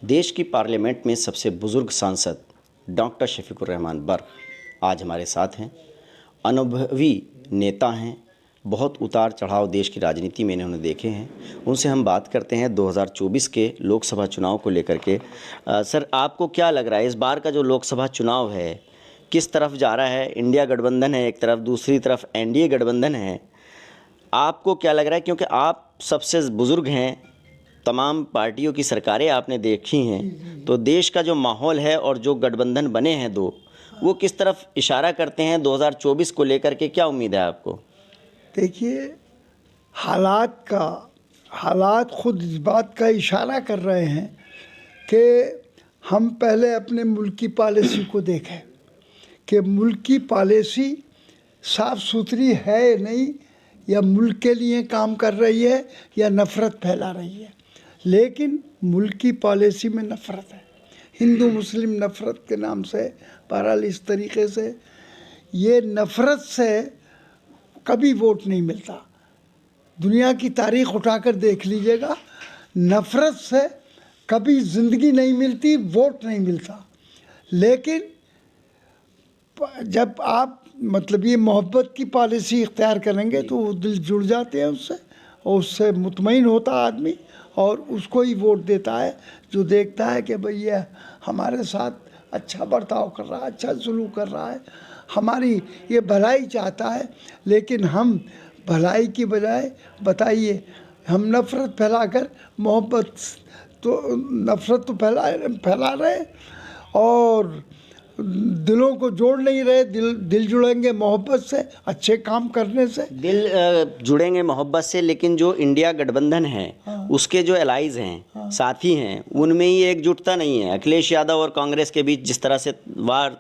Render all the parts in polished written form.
देश की पार्लियामेंट में सबसे बुज़ुर्ग सांसद डॉक्टर शफीकुर रहमान बर्क़ आज हमारे साथ हैं। अनुभवी नेता हैं, बहुत उतार चढ़ाव देश की राजनीति में इन्होंने देखे हैं। उनसे हम बात करते हैं 2024 के लोकसभा चुनाव को लेकर के। सर, आपको क्या लग रहा है इस बार का जो लोकसभा चुनाव है किस तरफ जा रहा है? इंडिया गठबंधन है एक तरफ, दूसरी तरफ एनडीए गठबंधन है। आपको क्या लग रहा है, क्योंकि आप सबसे बुज़ुर्ग हैं, तमाम पार्टियों की सरकारें आपने देखी हैं, तो देश का जो माहौल है और जो गठबंधन बने हैं दो, वो किस तरफ इशारा करते हैं 2024 को लेकर के? क्या उम्मीद है आपको? देखिए, हालात खुद इस बात का इशारा कर रहे हैं कि हम पहले अपने मुल्क की पॉलिसी को देखें कि मुल्क की पॉलिसी साफ सुथरी है नहीं, या मुल्क के लिए काम कर रही है या नफ़रत फैला रही है। लेकिन मुल्क की पॉलिसी में नफ़रत है, हिंदू मुस्लिम नफ़रत के नाम से। बहरहाल इस तरीके से ये नफ़रत से कभी वोट नहीं मिलता। दुनिया की तारीख़ उठाकर देख लीजिएगा, नफ़रत से कभी ज़िंदगी नहीं मिलती, वोट नहीं मिलता। लेकिन जब आप मतलब ये मोहब्बत की पॉलिसी इख्तियार करेंगे तो वो दिल जुड़ जाते हैं उससे, और उससे मुतमईन होता आदमी और उसको ही वोट देता है जो देखता है कि भाई ये हमारे साथ अच्छा बर्ताव कर रहा है, अच्छा सलूक कर रहा है, हमारी ये भलाई चाहता है। लेकिन हम भलाई की बजाय बताइए हम नफ़रत फैलाकर मोहब्बत तो नफ़रत तो फैला रहे और दिलों को जोड़ नहीं रहे। दिल जुड़ेंगे मोहब्बत से, अच्छे काम करने से दिल जुड़ेंगे मोहब्बत से, लेकिन जो इंडिया गठबंधन है उसके जो एलाइज हैं, साथी हैं, उनमें ही एकजुटता नहीं है। अखिलेश यादव और कांग्रेस के बीच जिस तरह से वार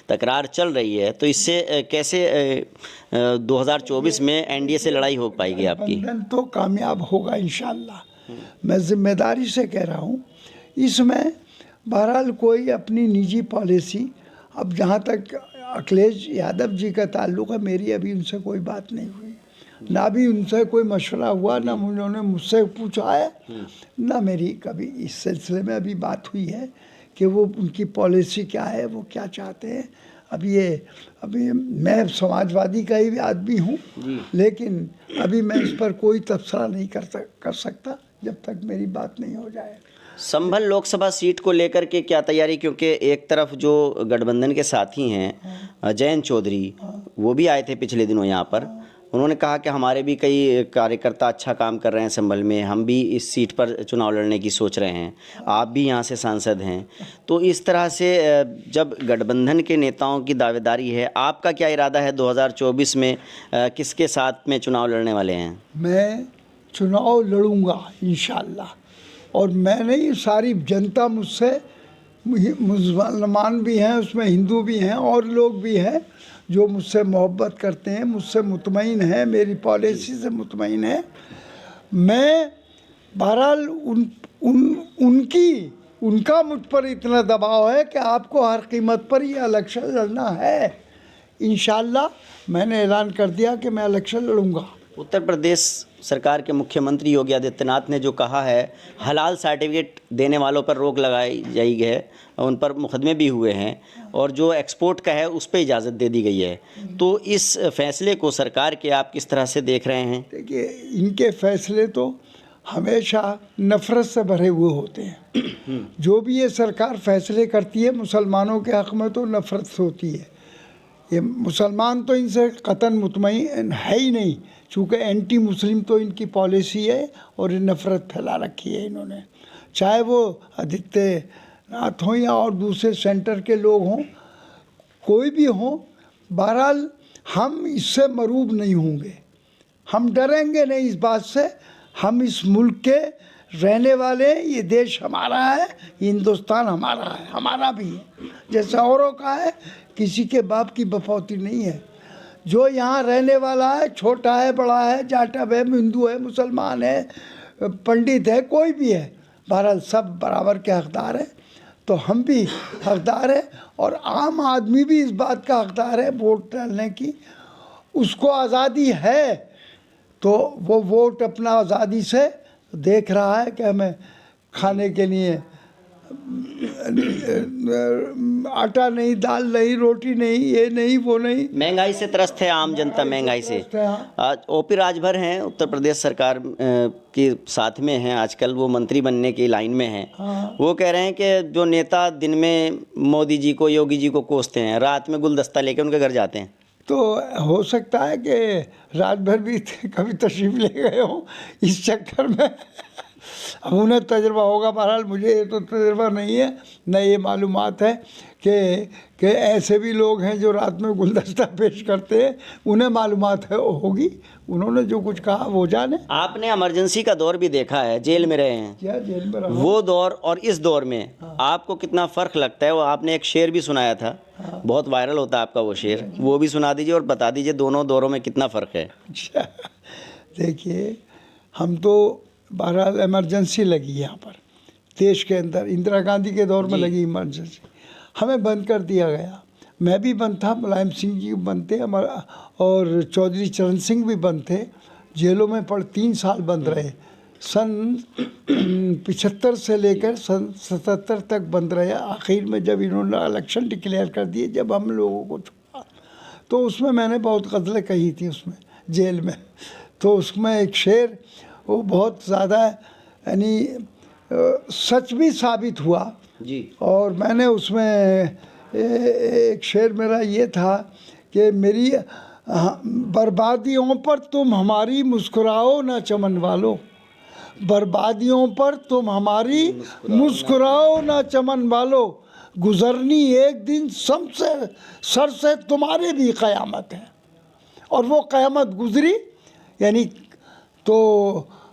तकरार चल रही है, तो इससे कैसे 2024 में एनडीए से लड़ाई हो पाएगी आपकी? गठबंधन तो कामयाब होगा इंशाल्लाह। मैं जिम्मेदारी से कह रहा हूँ। इसमें बहरहाल कोई अपनी निजी पॉलिसी, अब जहाँ तक अखिलेश यादव जी का ताल्लुक़ है, मेरी अभी उनसे कोई बात नहीं हुई, ना भी उनसे कोई मशवरा हुआ, ना उन्होंने मुझसे पूछा है, ना मेरी कभी इस सिलसिले में अभी बात हुई है कि वो उनकी पॉलिसी क्या है, वो क्या चाहते हैं। अभी मैं समाजवादी का ही आदमी हूँ, लेकिन अभी मैं इस पर कोई तबसरा नहीं कर सकता जब तक मेरी बात नहीं हो जाए। संभल लोकसभा सीट को लेकर के क्या तैयारी? क्योंकि एक तरफ जो गठबंधन के साथी हैं जयंत चौधरी, वो भी आए थे पिछले दिनों यहाँ पर। उन्होंने कहा कि हमारे भी कई कार्यकर्ता अच्छा काम कर रहे हैं संभल में, हम भी इस सीट पर चुनाव लड़ने की सोच रहे हैं, आप भी यहाँ से सांसद हैं। तो इस तरह से जब गठबंधन के नेताओं की दावेदारी है, आपका क्या इरादा है 2024 में किसके साथ में चुनाव लड़ने वाले हैं? मैं चुनाव लड़ूंगा इंशाअल्लाह, और मैं नहीं, सारी जनता मुझसे, मुसलमान भी हैं उसमें, हिंदू भी हैं और लोग भी हैं जो मुझसे मोहब्बत करते हैं, मुझसे मुतमईन हैं, मेरी पॉलिसी से मुतमईन है। मैं बहरहाल उनका मुझ पर इतना दबाव है कि आपको हर कीमत पर ये इलेक्शन लड़ना है। इंशाअल्लाह मैंने ऐलान कर दिया कि मैं इलेक्शन लड़ूंगा। उत्तर प्रदेश सरकार के मुख्यमंत्री योगी आदित्यनाथ ने जो कहा है, हलाल सर्टिफिकेट देने वालों पर रोक लगाई जाई है, उन पर मुकदमे भी हुए हैं, और जो एक्सपोर्ट का है उस पर इजाज़त दे दी गई है। तो इस फैसले को सरकार के आप किस तरह से देख रहे हैं? देखिए, इनके फैसले तो हमेशा नफ़रत से भरे हुए होते हैं। जो भी ये सरकार फैसले करती है मुसलमानों के हक़ में तो नफ़रत से होती है। ये मुसलमान तो इनसे कतन मुतमईन है ही नहीं, चूँकि एंटी मुस्लिम तो इनकी पॉलिसी है और नफ़रत फैला रखी है इन्होंने। चाहे वो आदित्यनाथ हों या और दूसरे सेंटर के लोग हों, कोई भी हों, बहरहाल हम इससे मरूब नहीं होंगे, हम डरेंगे नहीं इस बात से। हम इस मुल्क के रहने वाले, ये देश हमारा है, हिंदुस्तान हमारा है, हमारा भी है जैसा औरों का है। किसी के बाप की बफौती नहीं है। जो यहाँ रहने वाला है, छोटा है, बड़ा है, जाटव है, हिंदू है, मुसलमान है, पंडित है, कोई भी है, बहरहाल सब बराबर के हकदार हैं। तो हम भी हकदार हैं और आम आदमी भी इस बात का हकदार है वोट डालने की। उसको आज़ादी है तो वो वोट अपना आज़ादी से देख रहा है कि हमें खाने के लिए आटा नहीं, दाल नहीं, रोटी नहीं, ये नहीं, वो नहीं। महंगाई से त्रस्त है आम जनता, महंगाई से। हाँ। आज ओपी राजभर हैं, उत्तर प्रदेश सरकार के साथ में हैं, आजकल वो मंत्री बनने की लाइन में हैं। हाँ। वो कह रहे हैं कि जो नेता दिन में मोदी जी को, योगी जी को कोसते हैं, रात में गुलदस्ता लेके उनके घर जाते हैं। तो हो सकता है कि रात भर भी कभी तशरीफ ले गए हो इस चक्कर में। अब उन्हें तजुर्बा होगा, बहरहाल मुझे ये तो तजुर्बा नहीं है, न ये मालूमात है कि ऐसे भी लोग हैं जो रात में गुलदस्ता पेश करते हैं, उन्हें मालूमात है होगी, उन्होंने जो कुछ कहा वो जाने। आपने इमरजेंसी का दौर भी देखा है, जेल में रहे हैं। क्या जेल में रहा? वो दौर और इस दौर में आपको कितना फ़र्क लगता है? वो आपने एक शेर भी सुनाया था, बहुत वायरल होता है आपका वो शेर, वो भी सुना दीजिए और बता दीजिए दोनों दौरों में कितना फ़र्क है। अच्छा, देखिए, हम तो बहरहाल इमरजेंसी लगी यहाँ पर देश के अंदर, इंदिरा गांधी के दौर में लगी इमरजेंसी, हमें बंद कर दिया गया। मैं भी बंद था, मुलायम सिंह जी बंद थे, और चौधरी चरण सिंह भी बंद थे, जेलों में 3 साल बंद रहे। सन 75 से लेकर सन 77 तक बंद रहे। आखिर में जब इन्होंने इलेक्शन डिक्लेयर कर दिए, जब हम लोगों को छोड़ा, तो उसमें मैंने बहुत गज़लें कही थी उसमें जेल में। तो उसमें एक शेर वो बहुत ज़्यादा यानी सच भी साबित हुआ जी। और मैंने उसमें एक शेर मेरा ये था कि मेरी बर्बादियों पर तुम हमारी मुस्कुराओ ना चमन वालो, बर्बादियों पर तुम हमारी मुस्कुराओ ना चमन वालो, गुजरनी एक दिन सर से तुम्हारे भी क़यामत है। और वो क़यामत गुजरी, यानी तो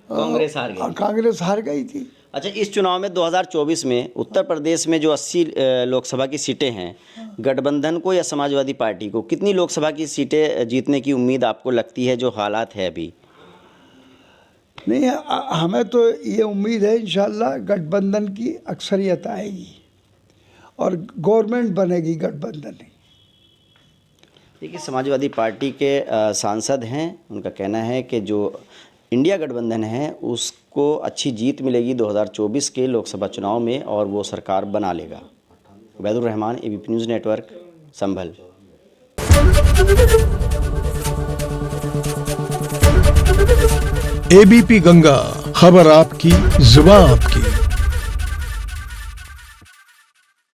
कांग्रेस हार गई थी। अच्छा, इस चुनाव में 2024 में उत्तर प्रदेश में जो 80 लोकसभा की सीटें हैं, गठबंधन को या समाजवादी पार्टी को कितनी लोकसभा की सीटें जीतने की उम्मीद आपको लगती है, जो हालात है अभी? नहीं, हमें तो ये उम्मीद है इंशाल्लाह गठबंधन की अक्सरियत आएगी और गवर्नमेंट बनेगी गठबंधन की। देखिए, समाजवादी पार्टी के सांसद हैं, उनका कहना है कि जो इंडिया गठबंधन है उसको अच्छी जीत मिलेगी 2024 के लोकसभा चुनाव में और वो सरकार बना लेगा। Ubaidur Rahman, ABP news network, Sambhal. ABP Ganga, खबर आपकी, जुबान आपकी।